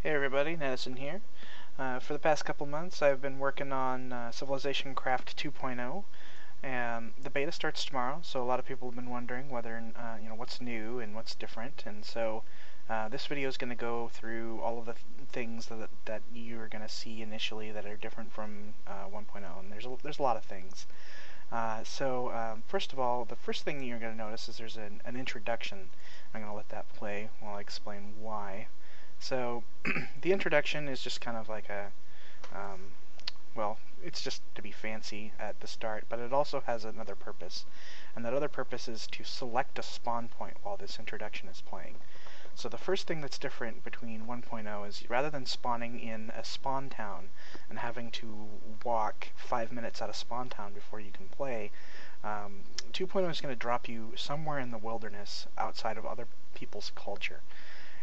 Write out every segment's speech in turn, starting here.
Hey everybody, Madison here. For the past couple months I've been working on CivilizationCraft 2.0, and the beta starts tomorrow, so a lot of people have been wondering whether, what's new and what's different, and so this video is going to go through all of the things that you're going to see initially that are different from 1.0, and there's a lot of things. First of all, the first thing you're going to notice is there's an introduction. I'm going to let that play while I explain why. So, the introduction is just kind of like it's just to be fancy at the start, but it also has another purpose. And that other purpose is to select a spawn point while this introduction is playing. So the first thing that's different between 1.0 is rather than spawning in a spawn town and having to walk 5 minutes out of spawn town before you can play, 2.0 is going to drop you somewhere in the wilderness outside of other people's culture.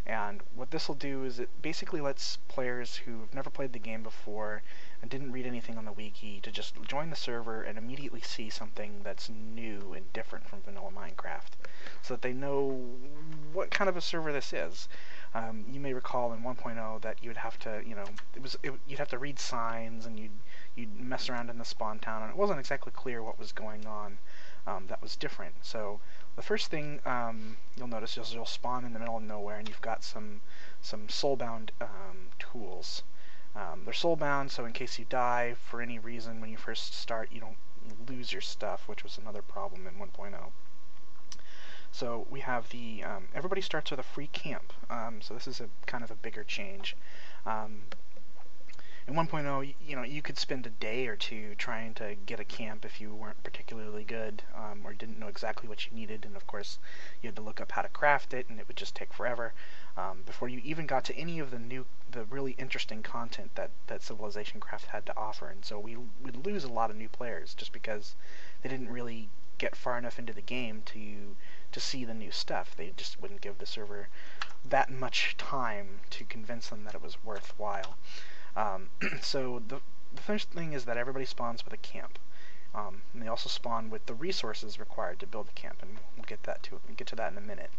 And what this will do is it basically lets players who've never played the game before and didn't read anything on the wiki to just join the server and immediately see something that's new and different from vanilla Minecraft, so that they know what kind of a server this is. You may recall in 1.0 that you'd have to, you'd have to read signs and you'd mess around in the spawn town, and it wasn't exactly clear what was going on. That was different. So the first thing you'll notice is you'll spawn in the middle of nowhere, and you've got some soulbound tools. They're soulbound, so in case you die for any reason when you first start, you don't lose your stuff, which was another problem in 1.0. So we have the everybody starts with a free camp. So this is a kind of a bigger change. In 1.0, you could spend a day or two trying to get a camp if you weren't particularly good, or didn't know exactly what you needed, and of course you had to look up how to craft it, and it would just take forever before you even got to any of the really interesting content that CivilizationCraft had to offer. And so we'd lose a lot of new players just because they didn't really get far enough into the game to see the new stuff. They just wouldn't give the server that much time to convince them that it was worthwhile. So the first thing is that everybody spawns with a camp, and they also spawn with the resources required to build a camp, and we'll get to that in a minute.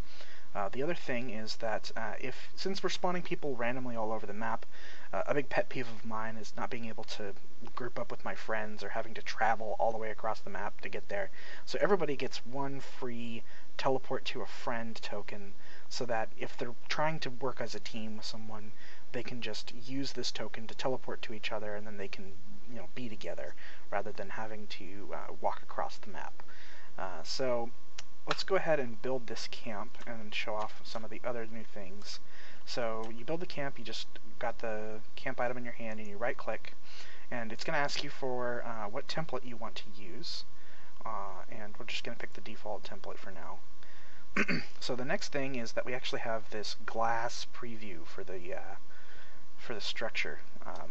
The other thing is that since we're spawning people randomly all over the map, a big pet peeve of mine is not being able to group up with my friends or having to travel all the way across the map to get there. So everybody gets one free teleport to a friend token, so that if they're trying to work as a team with someone, they can just use this token to teleport to each other, and then they can be together rather than having to walk across the map. So let's go ahead and build this camp and show off some of the other new things. So you build the camp, you just got the camp item in your hand, and you right click, and it's going to ask you for what template you want to use, and we're just going to pick the default template for now. So the next thing is that we actually have this glass preview for the structure,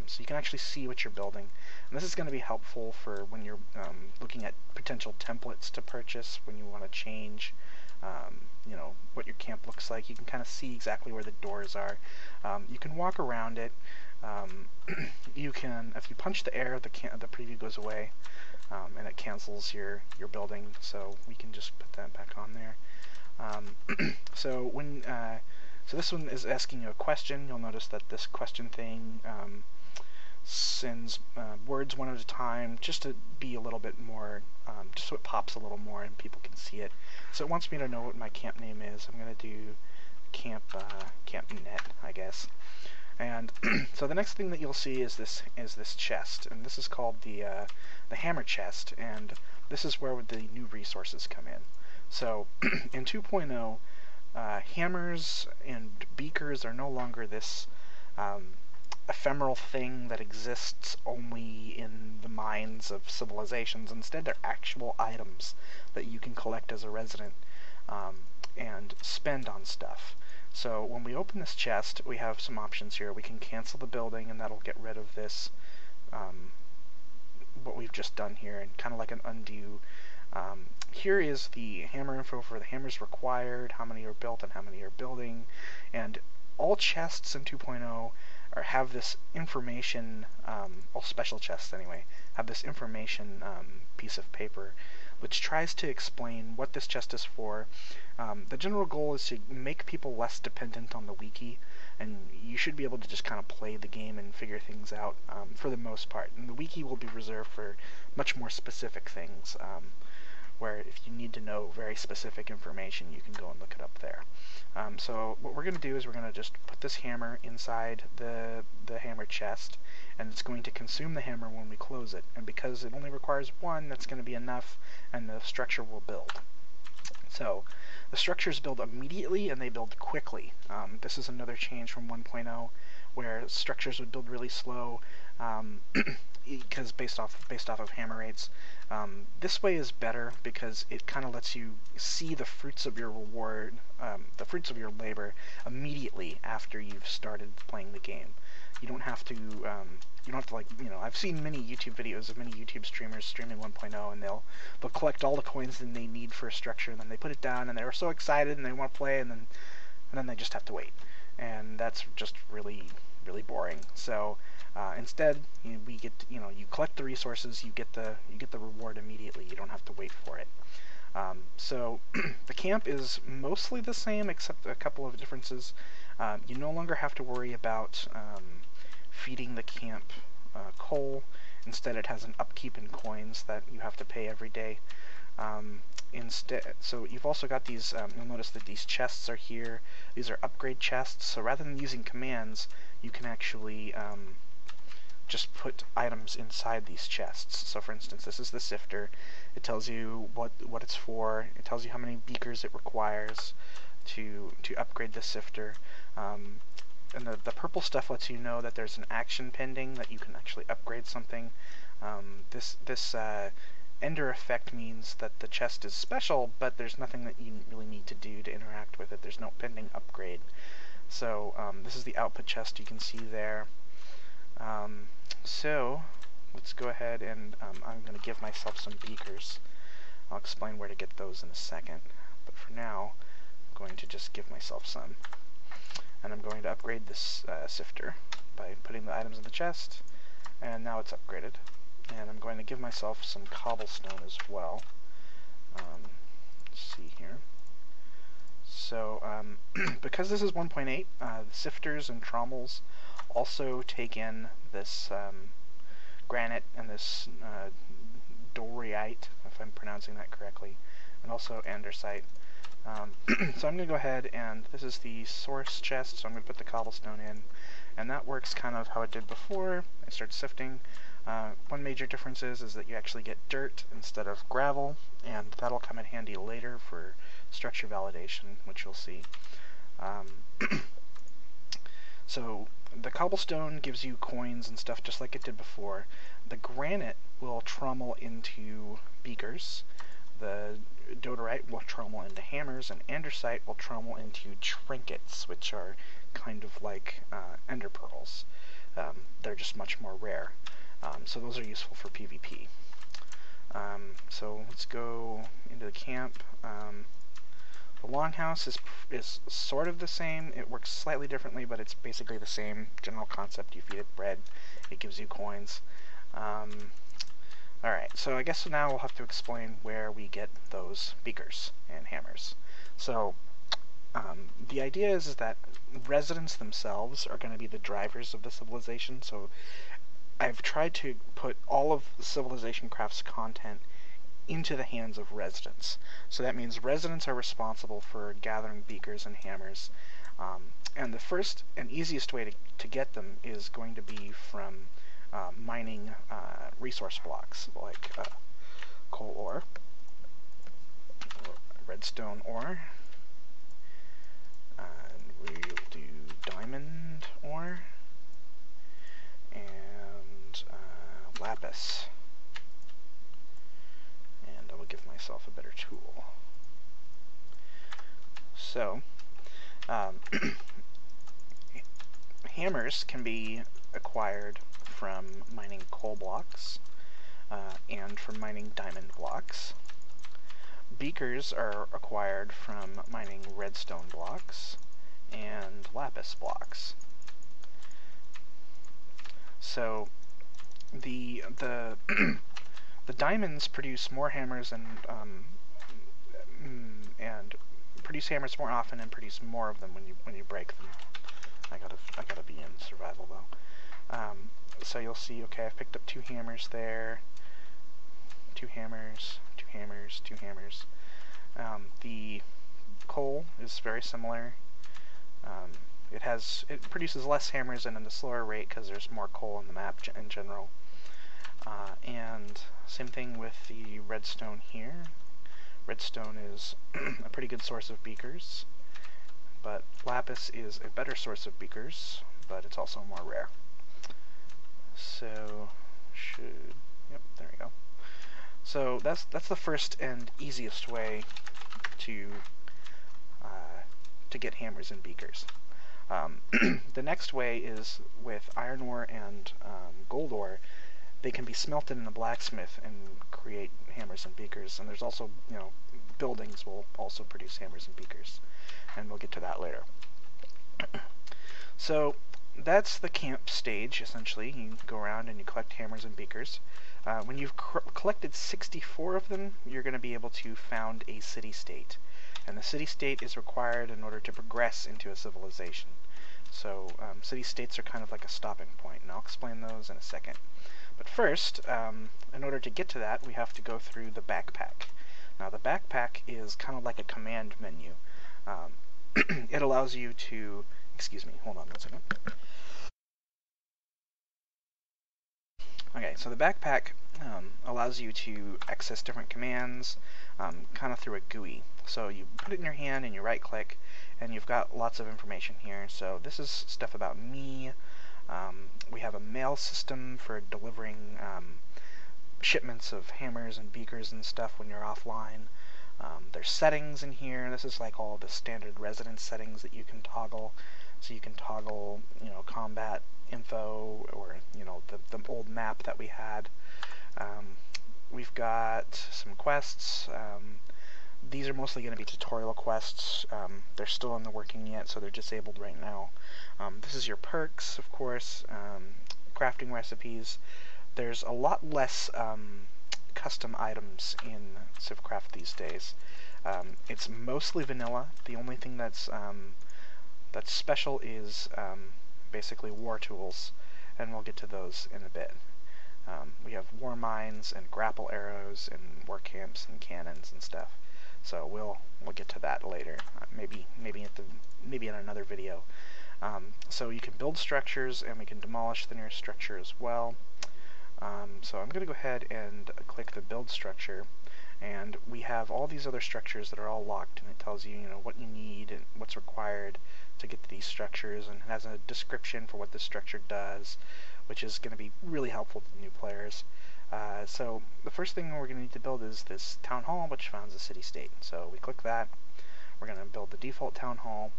so you can actually see what you're building, and this is going to be helpful for when you're looking at potential templates to purchase when you want to change what your camp looks like. You can kind of see exactly where the doors are. You can walk around it. You can, if you punch the air, the preview goes away, and it cancels your building, so we can just put that back on there. So this one is asking you a question. You'll notice that this question thing sends words one at a time, just to be a little bit more, just so it pops a little more and people can see it. So it wants me to know what my camp name is. I'm going to do camp net, I guess. And so the next thing that you'll see is this chest, and this is called the hammer chest, and this is where the new resources come in. So in 2.0, hammers and beakers are no longer this ephemeral thing that exists only in the minds of civilizations. Instead, they're actual items that you can collect as a resident and spend on stuff. So when we open this chest, we have some options here. We can cancel the building, and that'll get rid of this, what we've just done here, and kind of like an undo. Here is the hammer info for the hammers required, how many are built and how many are building, and all chests in 2.0 have this information, all special chests anyway, have this information piece of paper which tries to explain what this chest is for. The general goal is to make people less dependent on the wiki, and you should be able to just kind of play the game and figure things out for the most part. And the wiki will be reserved for much more specific things, where if you need to know very specific information, you can go and look it up there. So what we're going to do is we're going to just put this hammer inside the hammer chest, and it's going to consume the hammer when we close it. And because it only requires one, that's going to be enough, and the structure will build. So the structures build immediately and they build quickly. This is another change from 1.0, where structures would build really slow because based off of hammer rates. This way is better because it kind of lets you see the fruits of your reward, the fruits of your labor immediately after you've started playing the game. You don't have to like, I've seen many YouTube videos of many YouTube streamers streaming 1.0, and they'll collect all the coins that they need for a structure, and then they put it down, and they're so excited, and they want to play, and then they just have to wait, and that's just really boring. So instead, we get you collect the resources, you get the reward immediately. You don't have to wait for it. So the camp is mostly the same, except a couple of differences. You no longer have to worry about feeding the camp coal. Instead, it has an upkeep in coins that you have to pay every day. So you've also got these, you'll notice that these chests are here. These are upgrade chests, so rather than using commands, you can actually just put items inside these chests. So for instance, this is the sifter. It tells you what it's for. It tells you how many beakers it requires to upgrade the sifter. And the purple stuff lets you know that there's an action pending, that you can actually upgrade something. This Ender effect means that the chest is special, but there's nothing that you really need to do to interact with it. There's no pending upgrade. So this is the output chest you can see there. So let's go ahead and I'm going to give myself some beakers. I'll explain where to get those in a second. But for now, I'm going to just give myself some. And I'm going to upgrade this sifter by putting the items in the chest, and now it's upgraded. And I'm going to give myself some cobblestone as well. Let's see here. So because this is 1.8, the sifters and trommels also take in this granite and this dorite, if I'm pronouncing that correctly, and also andesite. So I'm going to go ahead, and this is the source chest, so I'm going to put the cobblestone in, and that works kind of how it did before. It starts sifting. One major difference is that you actually get dirt instead of gravel, and that'll come in handy later for structure validation, which you'll see. So the cobblestone gives you coins and stuff just like it did before. The granite will trommel into beakers. The doderite will trommel into hammers, and andesite will trommel into trinkets, which are kind of like ender pearls. They're just much more rare. So those are useful for PvP. So let's go into the camp. The longhouse is sort of the same. It works slightly differently, but it's basically the same general concept. You feed it bread, it gives you coins. Alright, so I guess now we'll have to explain where we get those beakers and hammers. So the idea is that residents themselves are going to be the drivers of the civilization. So I've tried to put all of CivilizationCraft's content into the hands of residents. So that means residents are responsible for gathering beakers and hammers. And the first and easiest way to get them is going to be from mining resource blocks like coal ore, redstone ore, and we'll do diamond ore, and lapis. And I will give myself a better tool. So, hammers can be acquired from mining coal blocks and from mining diamond blocks. Beakers are acquired from mining redstone blocks and lapis blocks. So the diamonds produce more hammers and produce hammers more often and produce more of them when you break them. I gotta be survival though. So you'll see, okay, I've picked up 2 hammers there, 2 hammers, 2 hammers, 2 hammers. The coal is very similar. It produces less hammers and at a slower rate because there's more coal in the map in general. And same thing with the redstone here. Redstone is a pretty good source of beakers, but lapis is a better source of beakers, but it's also more rare. So, yep, there we go. So that's the first and easiest way to get hammers and beakers. The next way is with iron ore and gold ore. They can be smelted in a blacksmith and create hammers and beakers. And there's also, buildings will also produce hammers and beakers, and we'll get to that later. So that's the camp stage, essentially. You go around and you collect hammers and beakers. When you've collected 64 of them, you're going to be able to found a city-state. And the city-state is required in order to progress into a civilization. So city-states are kind of like a stopping point, and I'll explain those in a second. But first, in order to get to that, we have to go through the backpack. Now the backpack is kind of like a command menu. It allows you to... Excuse me, hold on one second. Okay, so the backpack allows you to access different commands kind of through a GUI. So you put it in your hand and you right click and you've got lots of information here. So this is stuff about me. We have a mail system for delivering shipments of hammers and beakers and stuff when you're offline. There's settings in here. This is like all the standard residence settings that you can toggle. So you can toggle, combat info, or the old map that we had. We've got some quests. These are mostly going to be tutorial quests. They're still in the working yet, so they're disabled right now. This is your perks, of course, crafting recipes. There's a lot less custom items in CivCraft these days. It's mostly vanilla. The only thing that's special is basically war tools, and we'll get to those in a bit. We have war mines and grapple arrows and war camps and cannons and stuff. So we'll get to that later, maybe in another video. So you can build structures, and we can demolish the nearest structure as well. So I'm going to go ahead and click the build structure, and we have all these other structures that are all locked, and it tells you, what you need and what's required to get to these structures, and it has a description for what this structure does, which is going to be really helpful to new players. So the first thing we're going to need to build is this town hall, which founds a city-state. So we click that. We're going to build the default town hall,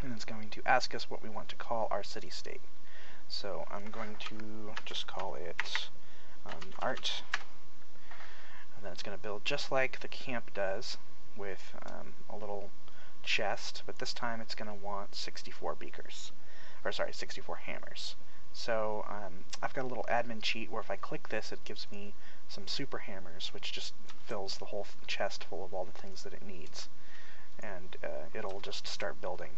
and it's going to ask us what we want to call our city-state. So I'm going to just call it art, and then it's going to build just like the camp does, with a little chest, but this time it's going to want 64 beakers, or sorry, 64 hammers. So I've got a little admin cheat where if I click this, it gives me some super hammers, which just fills the whole chest full of all the things that it needs, and it'll just start building.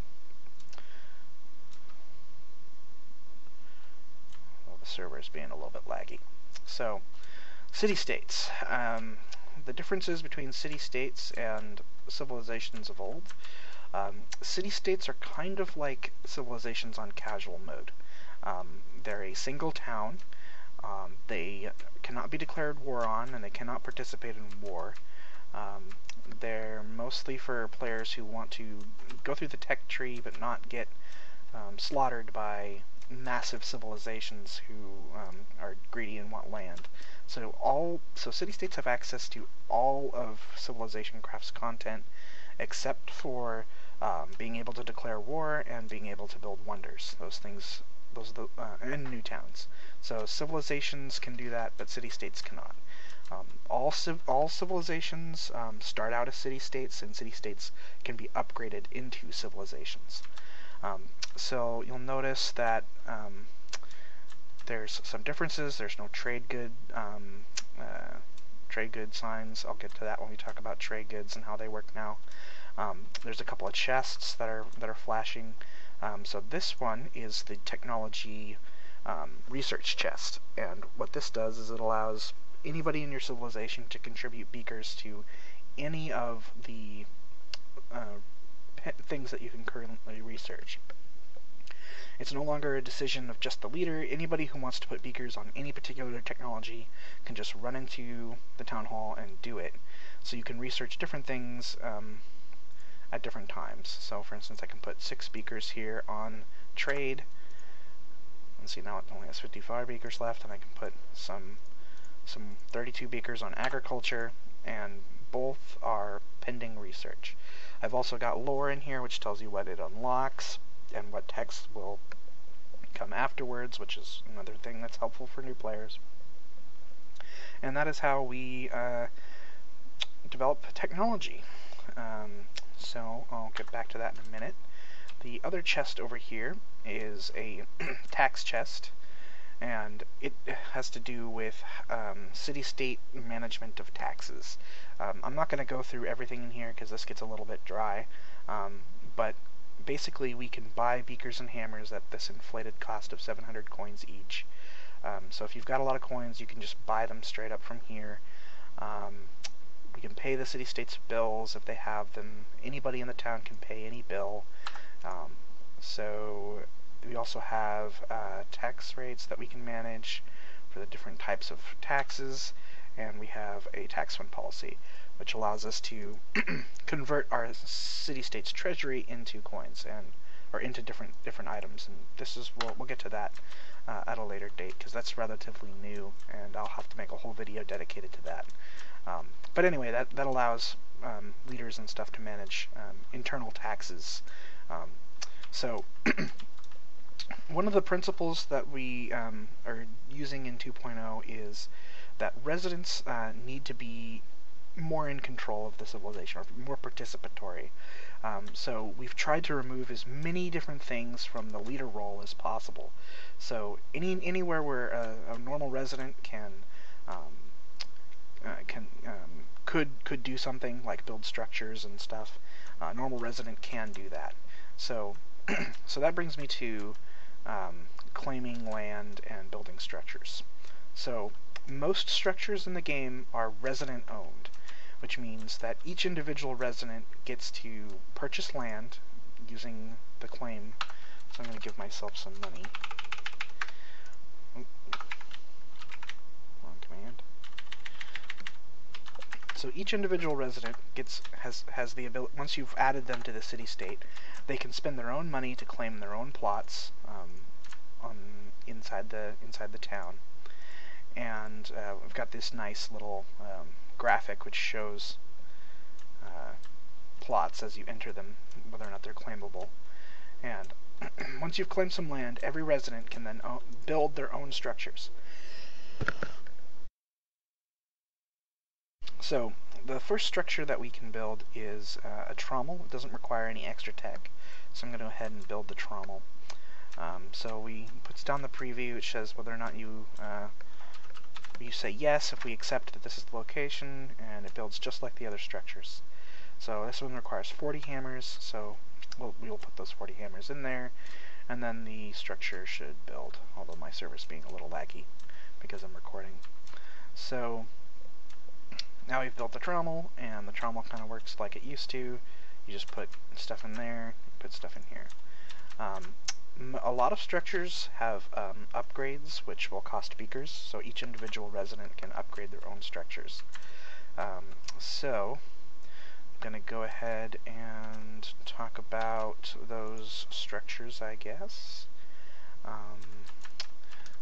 Well, the server is being a little bit laggy. So, city-states. The differences between city-states and civilizations of old. City-states are kind of like civilizations on casual mode. They're a single town. They cannot be declared war on, and they cannot participate in war. They're mostly for players who want to go through the tech tree but not get slaughtered by massive civilizations who are greedy and want land. So city-states have access to all of CivilizationCraft's content, except for being able to declare war and being able to build wonders. And new towns. So civilizations can do that, but city-states cannot. All civilizations start out as city-states, and city-states can be upgraded into civilizations. So you'll notice that there's some differences. There's no trade good signs. I'll get to that when we talk about trade goods and how they work now. There's a couple of chests that are flashing. So this one is the technology research chest, and what this does is it allows anybody in your civilization to contribute beakers to any of the things that you can currently research. It's no longer a decision of just the leader. Anybody who wants to put beakers on any particular technology can just run into the town hall and do it. So you can research different things at different times. So for instance, I can put 6 beakers here on trade. And see, now it only has 55 beakers left, and I can put some 32 beakers on agriculture, and both are pending research. I've also got lore in here, which tells you what it unlocks and what text will come afterwards, which is another thing that's helpful for new players. And that is how we develop technology. So I'll get back to that in a minute. The other chest over here is a tax chest, and it has to do with city-state management of taxes. I'm not going to go through everything in here because this gets a little bit dry, but basically we can buy beakers and hammers at this inflated cost of 700 coins each. So if you've got a lot of coins, you can just buy them straight up from here. We can pay the city-states bills if they have them. Anybody in the town can pay any bill. So we also have tax rates that we can manage for the different types of taxes, and we have a tax fund policy, which allows us to convert our city-state's treasury into coins or into different items. And this is we'll get to that at a later date because that's relatively new, and I'll have to make a whole video dedicated to that. But anyway, that allows leaders and stuff to manage internal taxes. So one of the principles that we are using in 2.0 is that residents need to be more in control of the civilization, or more participatory. So we've tried to remove as many different things from the leader role as possible. So anywhere where a normal resident could do something like build structures and stuff, a normal resident can do that. So so that brings me to claiming land and building structures. So most structures in the game are resident owned, which means that each individual resident gets to purchase land using the claim. So I'm going to give myself some money. Wrong command. So each individual resident has the ability, once you've added them to the city-state, they can spend their own money to claim their own plots inside the town. And we've got this nice little graphic which shows plots as you enter them, whether or not they're claimable. And once you've claimed some land, every resident can then build their own structures. So the first structure that we can build is a trommel. It doesn't require any extra tech, so I'm going to go ahead and build the trommel. So we puts down the preview. It says whether or not you say yes if we accept that this is the location, and it builds just like the other structures. So this one requires 40 hammers, so we'll put those 40 hammers in there, and then the structure should build, although my server's being a little laggy because I'm recording. So now we've built the trommel, and the trommel kind of works like it used to. You just put stuff in there, put stuff in here. A lot of structures have upgrades which will cost beakers, so each individual resident can upgrade their own structures. So I'm going to go ahead and talk about those structures, I guess.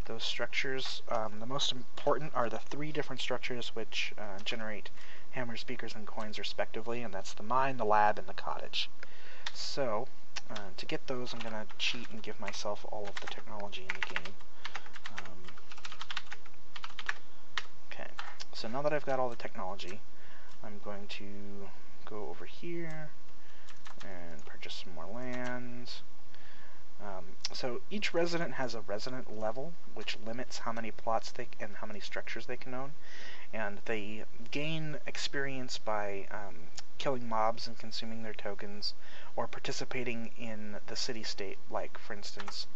Those structures, the most important are the 3 different structures which generate hammers, beakers, and coins respectively, and that's the mine, the lab, and the cottage. So to get those, I'm going to cheat and give myself all of the technology in the game. Okay, so now that I've got all the technology, I'm going to go over here and purchase some more land. So each resident has a resident level, which limits how many plots and how many structures they can own, and they gain experience by killing mobs and consuming their tokens, or participating in the city-state, like, for instance,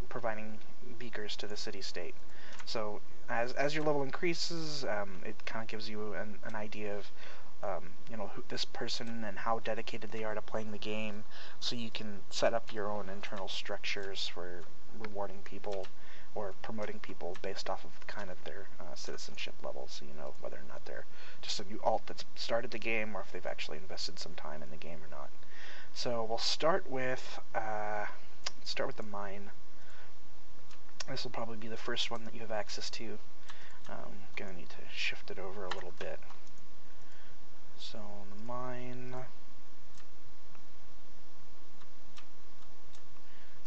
providing beakers to the city-state. So as your level increases, it kind of gives you an idea of who this person and how dedicated they are to playing the game, so you can set up your own internal structures for rewarding people or promoting people based off of kind of their citizenship level, so you know whether or not they're just a new alt that's started the game or if they've actually invested some time in the game or not. So we'll start with the mine. This will probably be the first one that you have access to. Gonna need to shift it over a little bit. So the mine.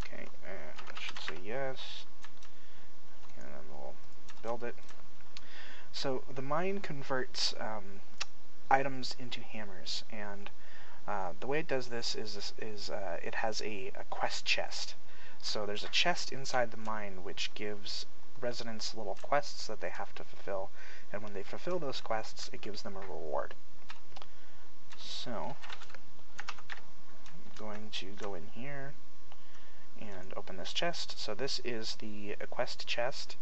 Okay, I should say yes. And then we'll build it. So the mine converts items into hammers, and the way it does this is it has a quest chest. So there's a chest inside the mine which gives residents little quests that they have to fulfill, and when they fulfill those quests, it gives them a reward. So I'm going to go in here and open this chest. So this is the quest chest.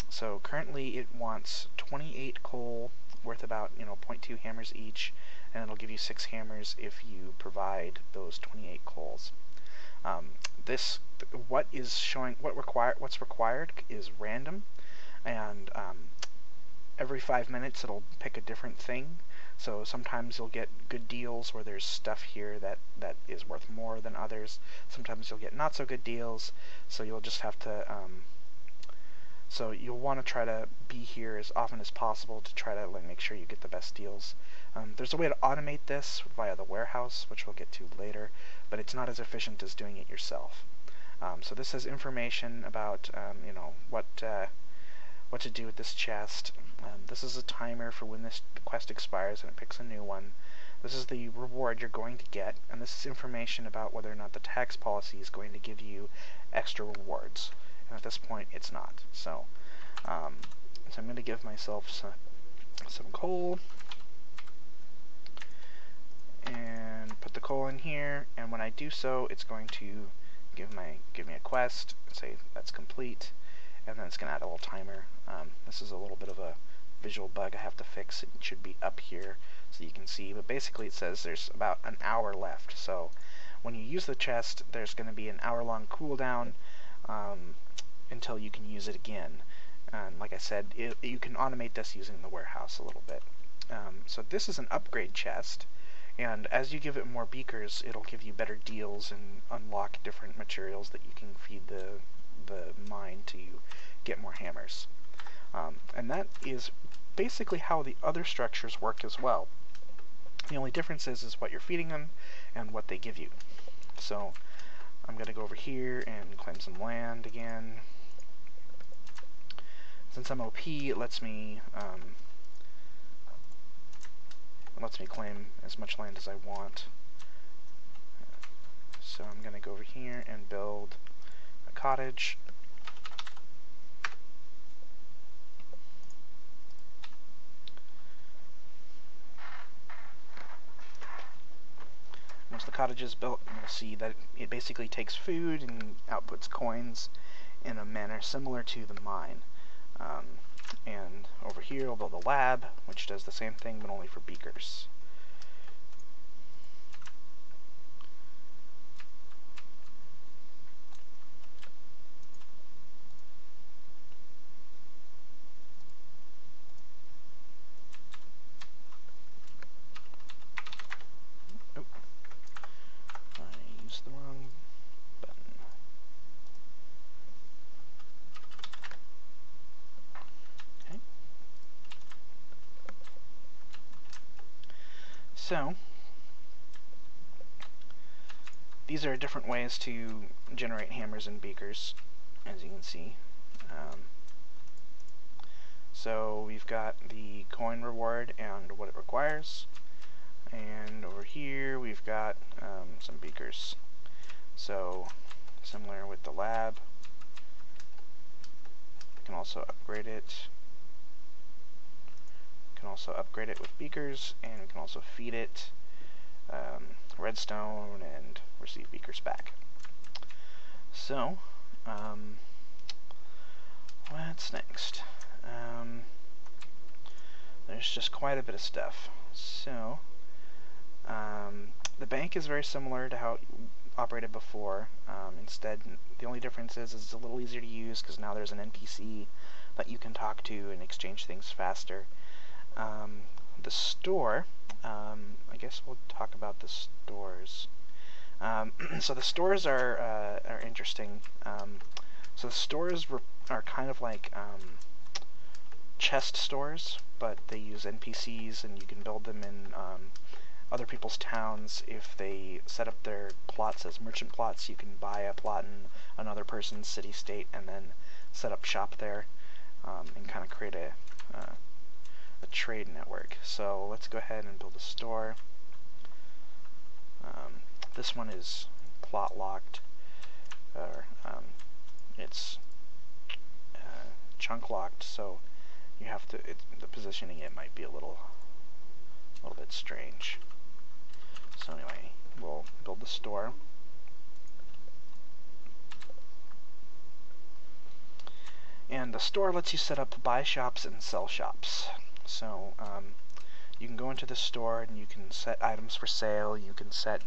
So currently it wants 28 coal, worth about 0.2 hammers each, and it'll give you 6 hammers if you provide those 28 coals. What's required is random, and every 5 minutes it'll pick a different thing. So sometimes you'll get good deals where there's stuff here that is worth more than others. Sometimes you'll get not so good deals, so you'll just have to so you'll want to try to be here as often as possible to try to make sure you get the best deals. There's a way to automate this via the warehouse, which we'll get to later, but it's not as efficient as doing it yourself. So this has information about what to do with this chest. This is a timer for when this quest expires and it picks a new one. This is the reward you're going to get, and this is information about whether or not the tax policy is going to give you extra rewards. And at this point, it's not. So I'm going to give myself some coal and put the coal in here. And when I do so, it's going to give me a quest and say that's complete. And then it's going to add a little timer. This is a little bit of a visual bug I have to fix. It should be up here so you can see. But basically, it says there's about an hour left. So when you use the chest, there's going to be an hour-long cooldown until you can use it again. And like I said, you can automate this using the warehouse a little bit. So this is an upgrade chest, and as you give it more beakers, it'll give you better deals and unlock different materials that you can feed the mine to get more hammers. And that is basically how the other structures work as well. The only difference is what you're feeding them and what they give you. So I'm going to go over here and claim some land again. Since I'm OP, it lets me claim as much land as I want. So I'm going to go over here and build a cottage. Once the cottage is built, you'll see that it basically takes food and outputs coins in a manner similar to the mine. And over here we'll build a lab, which does the same thing, but only for beakers. The wrong button. Okay. So these are different ways to generate hammers and beakers, as you can see. So we've got the coin reward and what it requires, and over here we've got some beakers. So Similar with the lab. You can also upgrade it. You can also upgrade it with beakers, and we can also feed it redstone and receive beakers back. So, what's next? There's just quite a bit of stuff. So, the bank is very similar to how it operated before. Instead, the only difference is it's a little easier to use because now there's an NPC that you can talk to and exchange things faster. The store, I guess we'll talk about the stores. So the stores are interesting. So the stores are kind of like chest stores, but they use NPCs, and you can build them in other people's towns. If they set up their plots as merchant plots, you can buy a plot in another person's city-state and then set up shop there, and kind of create a trade network. So let's go ahead and build a store. This one is plot locked, or it's chunk locked, so you have to. The positioning it might be a little bit strange. So anyway, we'll build the store. And the store lets you set up buy shops and sell shops. So you can go into the store and you can set items for sale. You can set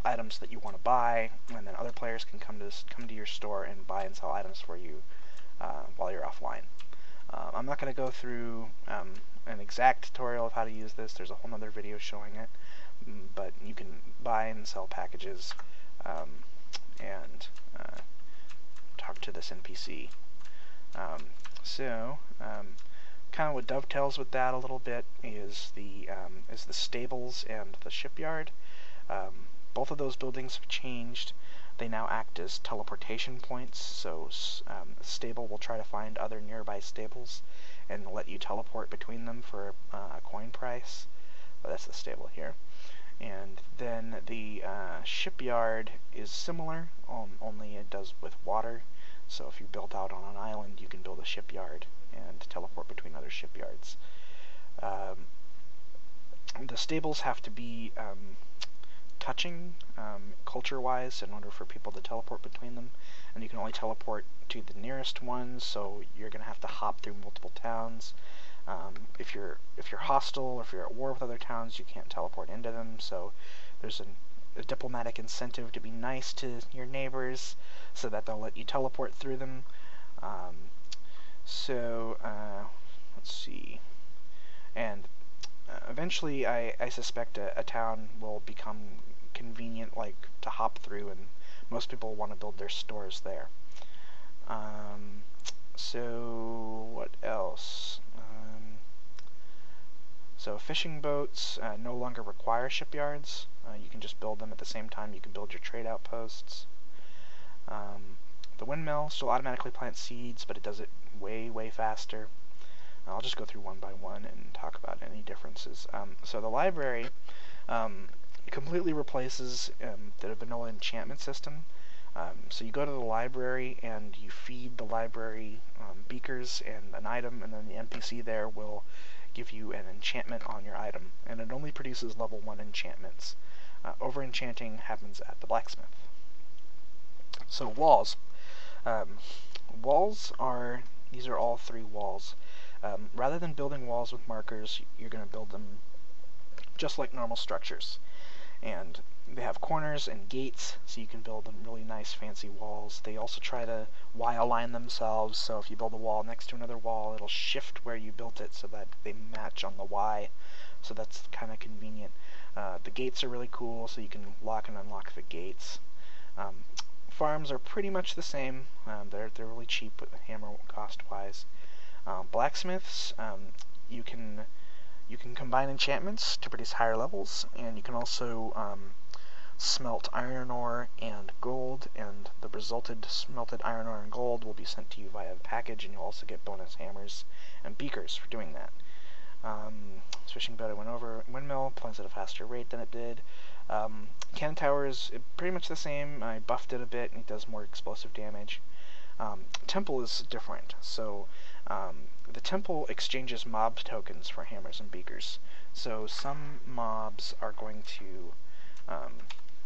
items that you want to buy, and then other players can come to your store and buy and sell items for you while you're offline. I'm not going to go through an exact tutorial of how to use this. There's a whole other video showing it, but you can buy and sell packages and talk to this NPC. Kind of what dovetails with that a little bit is the stables and the shipyard. Both of those buildings have changed. They now act as teleportation points, so a stable will try to find other nearby stables and let you teleport between them for a coin price. Well, that's the stable here. And then the shipyard is similar, only it does with water. So if you're built out on an island, you can build a shipyard and teleport between other shipyards. The stables have to be touching culture-wise in order for people to teleport between them, and you can only teleport to the nearest ones, so you're going to have to hop through multiple towns. If you're hostile or if you're at war with other towns, you can't teleport into them, so there's a diplomatic incentive to be nice to your neighbors so that they'll let you teleport through them. Let's see. And eventually I suspect a town will become convenient, like to hop through, and most people want to build their stores there. So what else? So fishing boats no longer require shipyards. You can just build them at the same time you can build your trade outposts. The windmill still automatically plants seeds, but it does it way faster. I'll just go through one by one and talk about any differences. So the library completely replaces the vanilla enchantment system. So you go to the library and you feed the library beakers and an item, and then the NPC there will give you an enchantment on your item, and it only produces level 1 enchantments. Over-enchanting happens at the blacksmith. So walls. These are all 3 walls. Rather than building walls with markers, you're going to build them just like normal structures. And they have corners and gates, so you can build them really nice fancy walls. They also try to Y-align themselves, so if you build a wall next to another wall, it'll shift where you built it so that they match on the Y, so that's kind of convenient. The gates are really cool, so you can lock and unlock the gates. Farms are pretty much the same. They're really cheap with the hammer cost-wise. Blacksmiths, you can combine enchantments to produce higher levels, and you can also smelt iron ore and gold, and the resulted smelted iron ore and gold will be sent to you via a package, and you'll also get bonus hammers and beakers for doing that. Swishing boat I went over. Windmill plants at a faster rate than it did. Cannon tower is pretty much the same. I buffed it a bit, and it does more explosive damage. Temple is different. So the temple exchanges mob tokens for hammers and beakers. So some mobs are going to,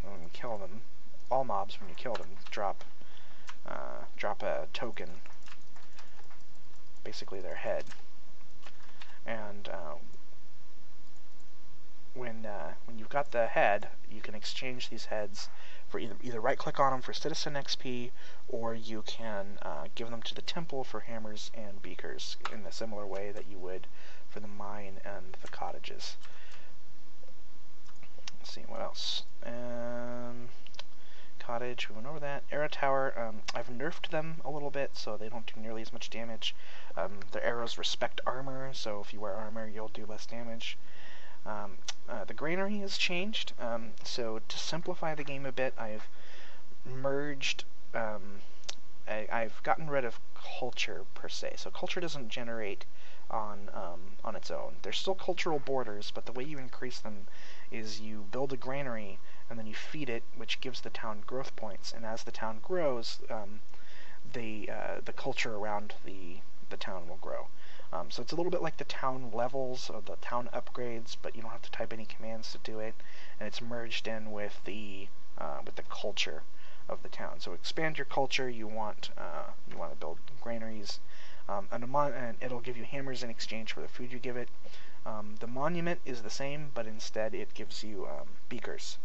when you kill them, all mobs when you kill them drop a token, basically their head. And when you've got the head, you can exchange these heads for either right-click on them for citizen XP, or you can give them to the temple for hammers and beakers in a similar way that you would for the mine and the cottages. Let's see, what else? Cottage, we went over that. Arrow tower, I've nerfed them a little bit, so they don't do nearly as much damage. Their arrows respect armor, so if you wear armor, you'll do less damage. The granary has changed, so to simplify the game a bit, I've merged, I've gotten rid of culture per se. So culture doesn't generate on its own. There's still cultural borders, but the way you increase them is you build a granary and then you feed it, which gives the town growth points. And as the town grows, the culture around the town will grow. So it's a little bit like the town levels or the town upgrades, but you don't have to type any commands to do it, and it's merged in with the culture of the town. So expand your culture. You want to build granaries, and it'll give you hammers in exchange for the food you give it. The monument is the same, but instead it gives you beakers.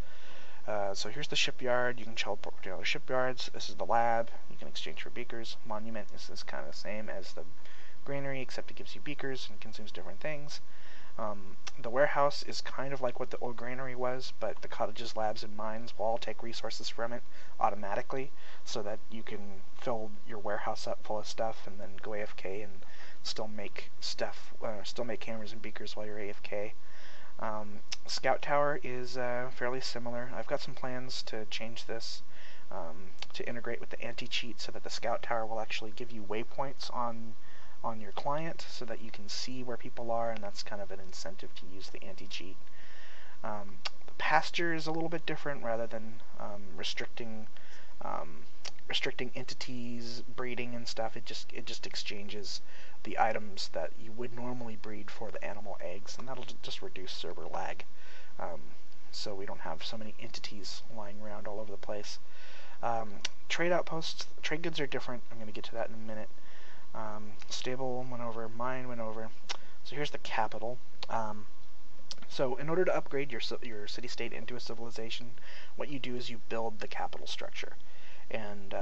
So here's the shipyard. You can teleport to other shipyards. This is the lab. You can exchange for beakers. Monument is kind of the same as the granary, except it gives you beakers and consumes different things. The warehouse is kind of like what the old granary was, but the cottages, labs, and mines will all take resources from it automatically, so that you can fill your warehouse up full of stuff and then go AFK and still make stuff, still make hammers and beakers while you're AFK. Scout tower is fairly similar. I've got some plans to change this to integrate with the anti-cheat, so that the scout tower will actually give you waypoints on your client, so that you can see where people are, and that's kind of an incentive to use the anti-cheat. The pasture is a little bit different. Rather than restricting entities breeding and stuff, it just exchanges the items that you would normally breed for the animal eggs, and that'll just reduce server lag, so we don't have so many entities lying around all over the place. Trade outposts, trade goods are different. I'm going to get to that in a minute. Stable went over, mine went over. So here's the capital. So in order to upgrade your city-state into a civilization, what you do is you build the capital structure. And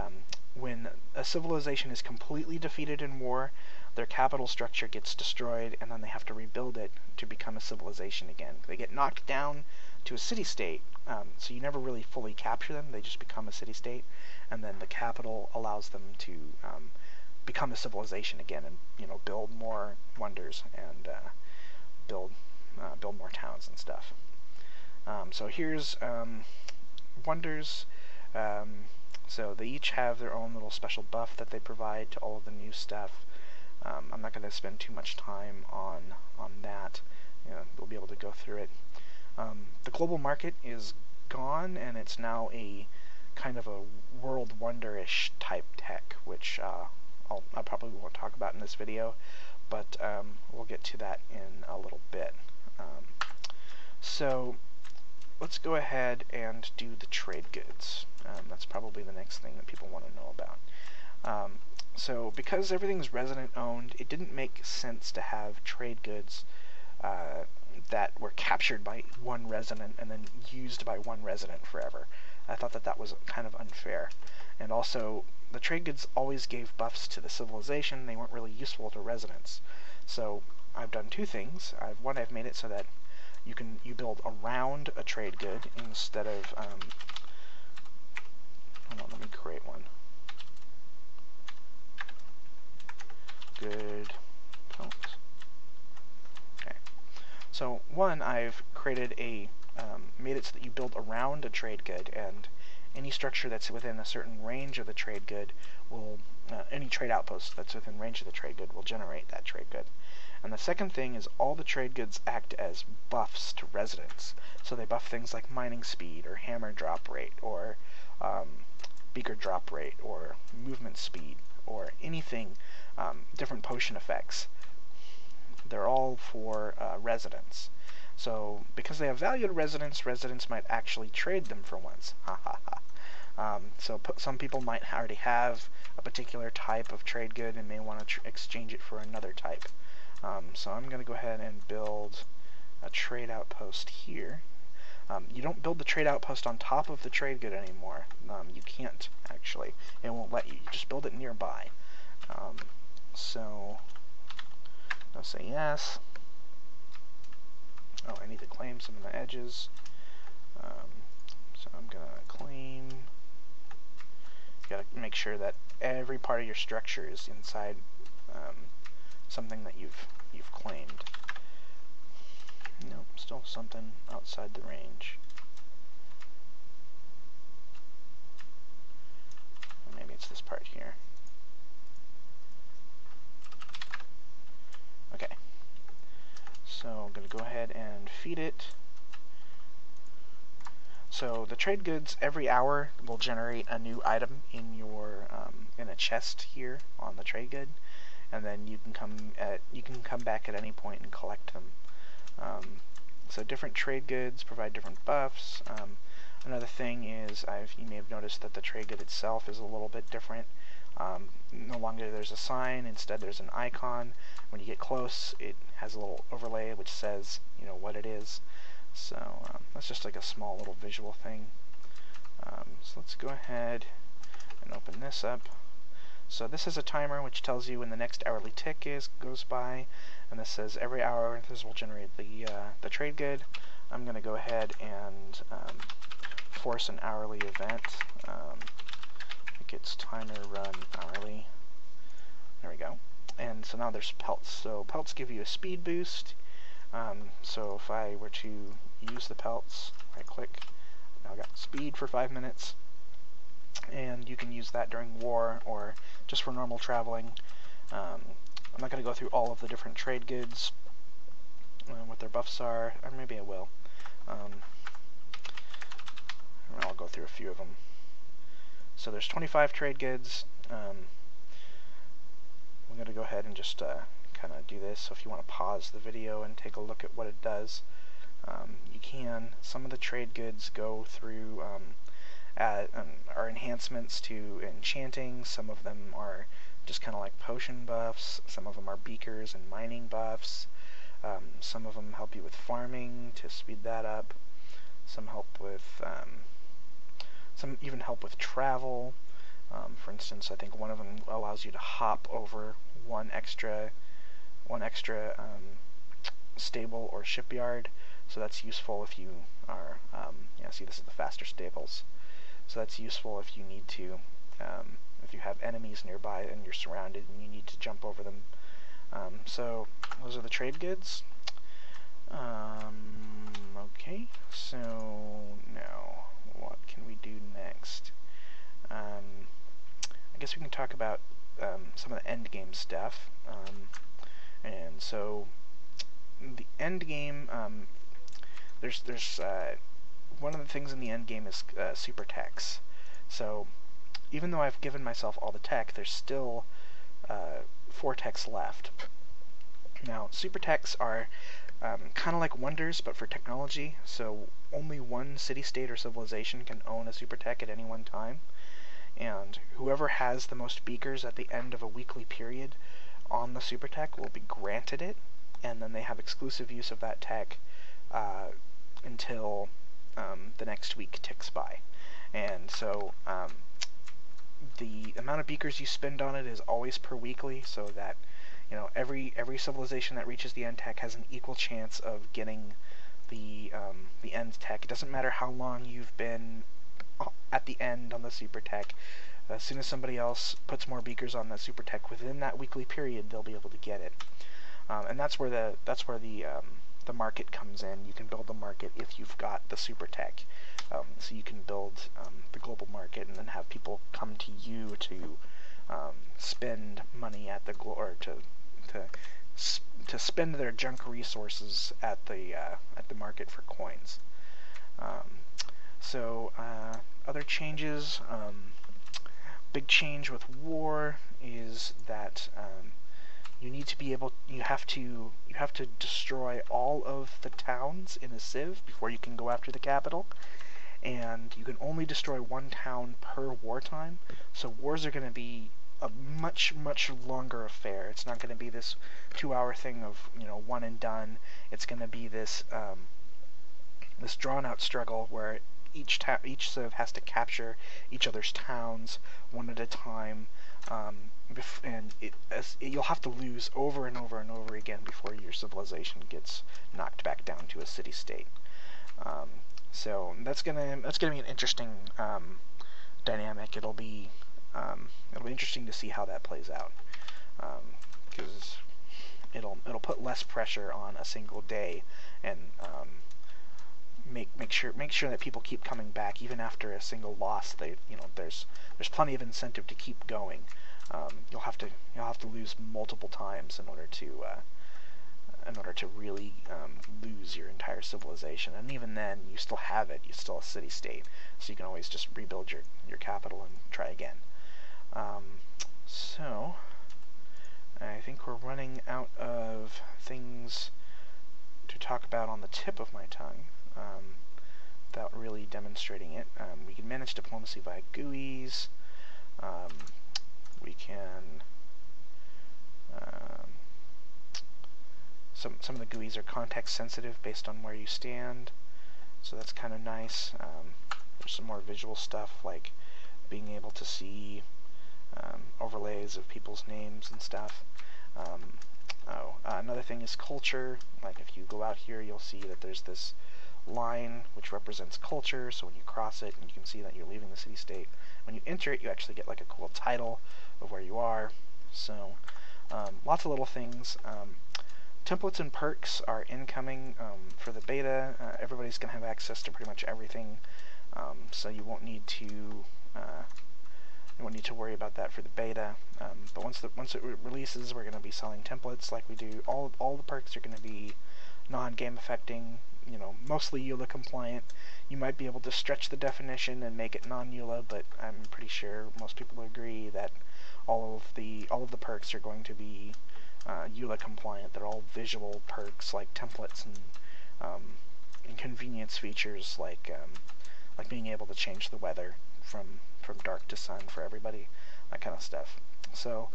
when a civilization is completely defeated in war, their capital structure gets destroyed, and then they have to rebuild it to become a civilization again. They get knocked down to a city-state, so you never really fully capture them. They just become a city-state, and then the capital allows them to become a civilization again, and build more wonders and build more towns and stuff. So here's wonders. So they each have their own little special buff that they provide to all of the new stuff. I'm not going to spend too much time on that. We'll be able to go through it. The global market is gone, and it's now a kind of a world wonder-ish type tech, which I probably won't talk about in this video, but we'll get to that in a little bit. So let's go ahead and do the trade goods. That's probably the next thing that people want to know about. So because everything's resident owned, it didn't make sense to have trade goods that were captured by one resident and then used by one resident forever. I thought that was kind of unfair. And also, the trade goods always gave buffs to the civilization. They weren't really useful to residents. So I've done two things. One, I've made it so that you build around a trade good instead of hold on, let me create one. Good. Okay. So one, I've created made it so that you build around a trade good, and any structure that's within a certain range of the trade good will, any trade outpost that's within range of the trade good will generate that trade good. And the second thing is all the trade goods act as buffs to residents. So they buff things like mining speed, or hammer drop rate, or beaker drop rate, or movement speed, or anything, different potion effects. They're all for residents. So because they have value to residents, residents might actually trade them for once. Ha ha ha. So some people might already have a particular type of trade good and may want to exchange it for another type. So I'm going to go ahead and build a trade outpost here. You don't build the trade outpost on top of the trade good anymore. You can't, actually. It won't let you. You just build it nearby. So I'll say yes. Oh, I need to claim some of the edges. So I'm going to claim. You got to make sure that every part of your structure is inside something that you've claimed. Nope, still something outside the range. Or maybe it's this part here. Okay. So I'm going to go ahead and feed it. So the trade goods every hour will generate a new item in your in a chest here on the trade good, and then you can come back at any point and collect them. So different trade goods provide different buffs. Another thing is you may have noticed that the trade good itself is a little bit different. No longer there's a sign, instead there's an icon. When you get close, it has a little overlay which says, you know, what it is. So that's just like a small little visual thing. So let's go ahead and open this up. So this is a timer which tells you when the next hourly tick goes by, and this says every hour this will generate the trade good. I'm going to go ahead and force an hourly event. It gets timer run hourly. There we go. And so now there's pelts. So pelts give you a speed boost. So if I were to use the pelts, right click, now I got speed for 5 minutes, and you can use that during war or just for normal traveling. I'm not going to go through all of the different trade goods, what their buffs are, or maybe I will. I'll go through a few of them. So there's 25 trade goods. I'm going to go ahead and just kind of do this. So if you want to pause the video and take a look at what it does, you can. Some of the trade goods go through are enhancements to enchanting. Some of them are just kind of like potion buffs. Some of them are beakers and mining buffs. Some of them help you with farming to speed that up. Some help with some even help with travel. For instance, I think one of them allows you to hop over one extra stable or shipyard. So that's useful if you are, see, this is the faster stables. So that's useful if you need to, if you have enemies nearby and you're surrounded and you need to jump over them. So those are the trade goods. Okay, so now what can we do next? I guess we can talk about some of the end game stuff. And so the end game, there's one of the things in the end game is super techs. So even though I've given myself all the tech, there's still 4 techs left. Now super techs are kind of like wonders, but for technology. So only one city-state or civilization can own a super tech at any one time, and whoever has the most beakers at the end of a weekly period on the super tech will be granted it, and then they have exclusive use of that tech until the next week ticks by. And so the amount of beakers you spend on it is always per weekly, so that every civilization that reaches the end tech has an equal chance of getting the end tech. It doesn't matter how long you've been at the end on the super tech. As soon as somebody else puts more beakers on that super tech within that weekly period, they'll be able to get it. And that's where the market comes in. You can build the market if you've got the super tech. So you can build the global market and then have people come to you to spend money at the or to to spend their junk resources at the market for coins. Other changes. Big change with war is that you need to be able. You have to destroy all of the towns in a civ before you can go after the capital, and you can only destroy one town per wartime. So wars are going to be a much longer affair. It's not going to be this 2-hour thing of one and done. It's going to be this this drawn out struggle where each civ has to capture each other's towns one at a time, and you'll have to lose over and over and over again before your civilization gets knocked back down to a city-state. So that's gonna be an interesting dynamic. It'll be interesting to see how that plays out, because it'll put less pressure on a single day, and make sure that people keep coming back even after a single loss. There's plenty of incentive to keep going. You'll have to lose multiple times in order to really lose your entire civilization, and even then you still have it. You're still a city-state, so you can always just rebuild your capital and try again. So I think we're running out of things to talk about on the tip of my tongue, without really demonstrating it. We can manage diplomacy via GUIs. We can some of the GUIs are context sensitive based on where you stand, so that's kind of nice. There's some more visual stuff, like being able to see overlays of people's names and stuff. Another thing is culture. Like if you go out here, you'll see that there's this line which represents culture, so when you cross it, and you can see that you're leaving the city-state. When you enter it, you actually get like a cool title of where you are. So lots of little things. Templates and perks are incoming for the beta. Everybody's going to have access to pretty much everything, so you won't need to worry about that for the beta. But once it releases, we're going to be selling templates like we do. All the perks are going to be non-game affecting. Mostly EULA compliant. You might be able to stretch the definition and make it non-EULA, but I'm pretty sure most people agree that all of the perks are going to be EULA compliant. They're all visual perks like templates and convenience features like being able to change the weather from dark to sun for everybody, that kind of stuff. So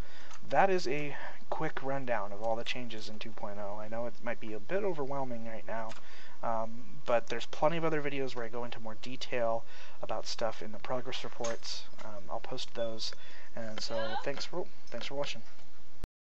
that is a quick rundown of all the changes in 2.0. I know it might be a bit overwhelming right now, but there's plenty of other videos where I go into more detail about stuff in the progress reports. I'll post those, and so thanks for watching.